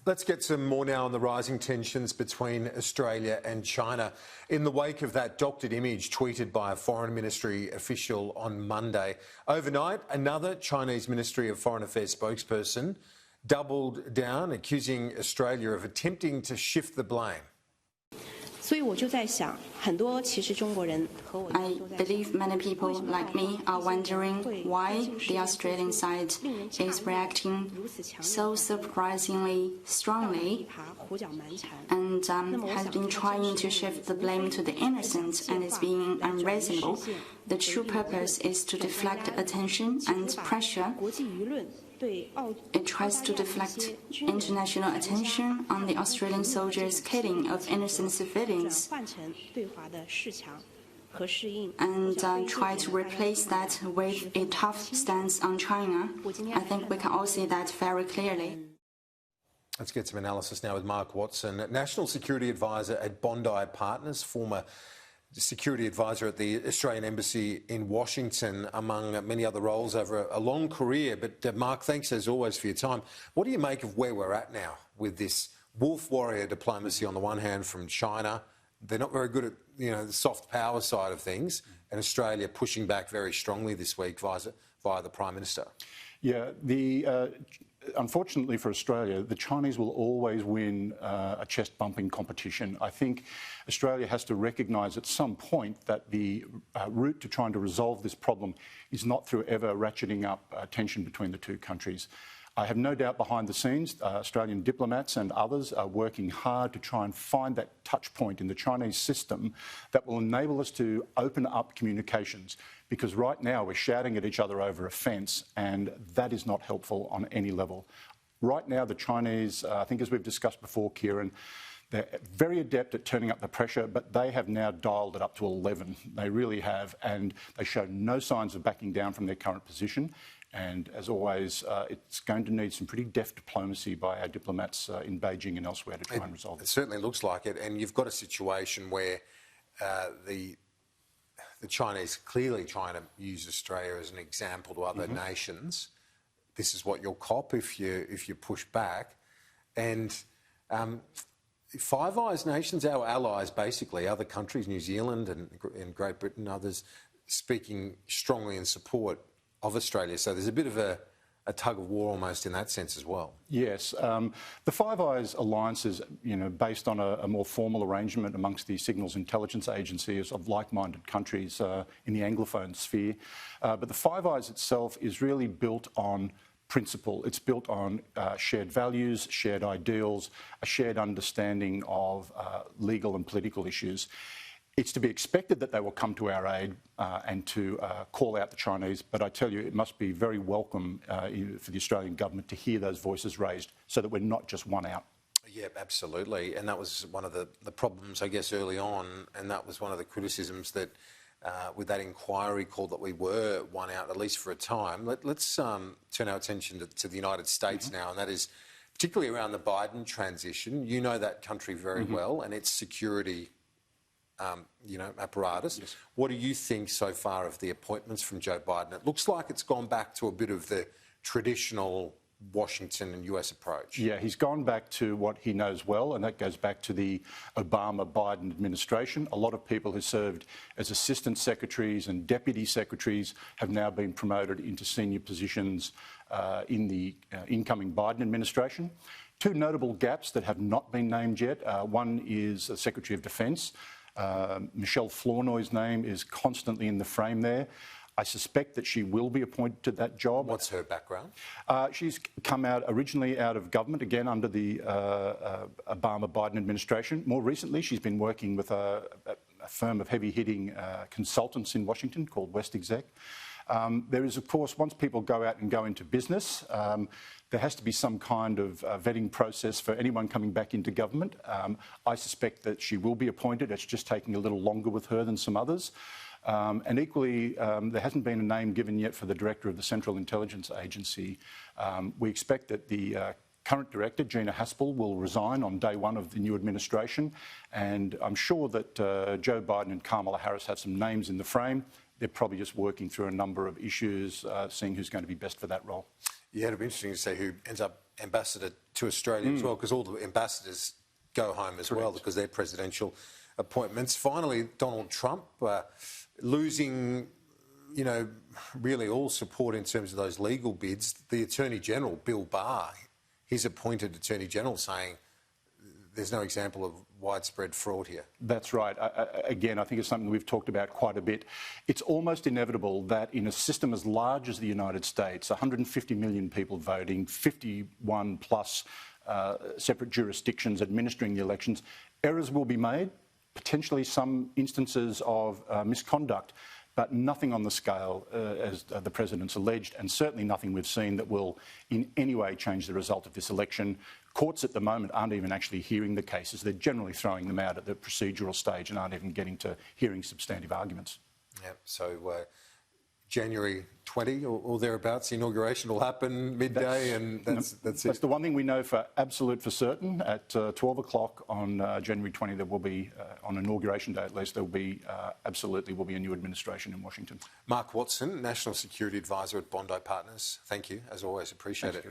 Let's get some more now on the rising tensions between Australia and China. In the wake of that doctored image tweeted by a Foreign Ministry official on Monday, overnight, another Chinese Ministry of Foreign Affairs spokesperson doubled down, accusing Australia of attempting to shift the blame. I believe many people like me are wondering why the Australian side is reacting so surprisingly strongly and has been trying to shift the blame to the innocent and is being unreasonable. The true purpose is to deflect attention and pressure. It tries to deflect international attention on the Australian soldiers' killing of innocent civilians and try to replace that with a tough stance on China. I think we can all see that very clearly. Let's get some analysis now with Mark Watson, National Security Advisor at Bondi Partners, former Security Advisor at the Australian Embassy in Washington, among many other roles over a long career. But Mark, thanks as always for your time. What do you make of where we're at now with this wolf warrior diplomacy on the one hand from China? They're not very good at the soft power side of things, and Australia pushing back very strongly this week via the Prime Minister. Yeah, unfortunately for Australia, the Chinese will always win a chest-bumping competition. I think Australia has to recognise at some point that the route to trying to resolve this problem is not through ever ratcheting up tension between the two countries. I have no doubt behind the scenes, Australian diplomats and others are working hard to try and find that touch point in the Chinese system that will enable us to open up communications. Because right now we're shouting at each other over a fence, and that is not helpful on any level. Right now the Chinese, I think as we've discussed before, Kieran, they're very adept at turning up the pressure, but they have now dialed it up to 11. They really have, and they show no signs of backing down from their current position. And as always, it's going to need some pretty deft diplomacy by our diplomats in Beijing and elsewhere to try and resolve it. It certainly looks like it, and you've got a situation where the Chinese clearly trying to use Australia as an example to other nations. This is what you'll cop if you push back. And Five Eyes nations, our allies basically, other countries, New Zealand and Great Britain, others, speaking strongly in support of Australia. So there's a bit of a tug of war almost in that sense as well. Yes. The Five Eyes alliance is based on a more formal arrangement amongst the signals intelligence agencies of like-minded countries in the Anglophone sphere. But the Five Eyes itself is really built on principle. It's built on shared values, shared ideals, a shared understanding of legal and political issues. It's to be expected that they will come to our aid and to call out the Chinese, but I tell you, it must be very welcome for the Australian government to hear those voices raised so that we're not just one out. Yeah, absolutely. And that was one of the problems, I guess, early on, and that was one of the criticisms that with that inquiry call that we were one out, at least for a time. Let's turn our attention to the United States now, and that is particularly around the Biden transition. You know that country very well and its security apparatus. Yes. What do you think so far of the appointments from Joe Biden? It looks like it's gone back to a bit of the traditional Washington and US approach. Yeah, he's gone back to what he knows well, and that goes back to the Obama-Biden administration. A lot of people who served as assistant secretaries and deputy secretaries have now been promoted into senior positions in the incoming Biden administration. Two notable gaps that have not been named yet. One is the Secretary of Defence. Michelle Flournoy's name is constantly in the frame there. I suspect that she will be appointed to that job. What's her background? She's come originally out of government, again under the Obama-Biden administration. More recently, she's been working with a firm of heavy-hitting consultants in Washington called WestExec. There is, of course, once people go out and go into business, there has to be some kind of vetting process for anyone coming back into government. I suspect that she will be appointed. It's just taking a little longer with her than some others. And equally, there hasn't been a name given yet for the director of the Central Intelligence Agency. We expect that the current director, Gina Haspel, will resign on day one of the new administration. And I'm sure that Joe Biden and Kamala Harris have some names in the frame. They're probably just working through a number of issues, seeing who's going to be best for that role. Yeah, it'll be interesting to see who ends up ambassador to Australia as well, because all the ambassadors go home as well because they're presidential appointments. Finally, Donald Trump losing, you know, really all support in terms of those legal bids. The Attorney General, Bill Barr, he's appointed Attorney General, saying there's no example of widespread fraud here. That's right. Again, I think it's something we've talked about quite a bit. It's almost inevitable that in a system as large as the United States, 150 million people voting, 51 plus separate jurisdictions administering the elections, errors will be made, potentially some instances of misconduct, but nothing on the scale as the President's alleged, and certainly nothing we've seen that will in any way change the result of this election. Courts at the moment aren't even actually hearing the cases. They're generally throwing them out at the procedural stage and aren't even getting to hearing substantive arguments. Yeah, so January 20 or thereabouts, the inauguration will happen midday, and that's it. That's the one thing we know for certain. At 12 o'clock on January 20, there will be, on Inauguration Day at least, there will be absolutely will be a new administration in Washington. Mark Watson, National Security Advisor at Bondi Partners. Thank you, as always. Appreciate it.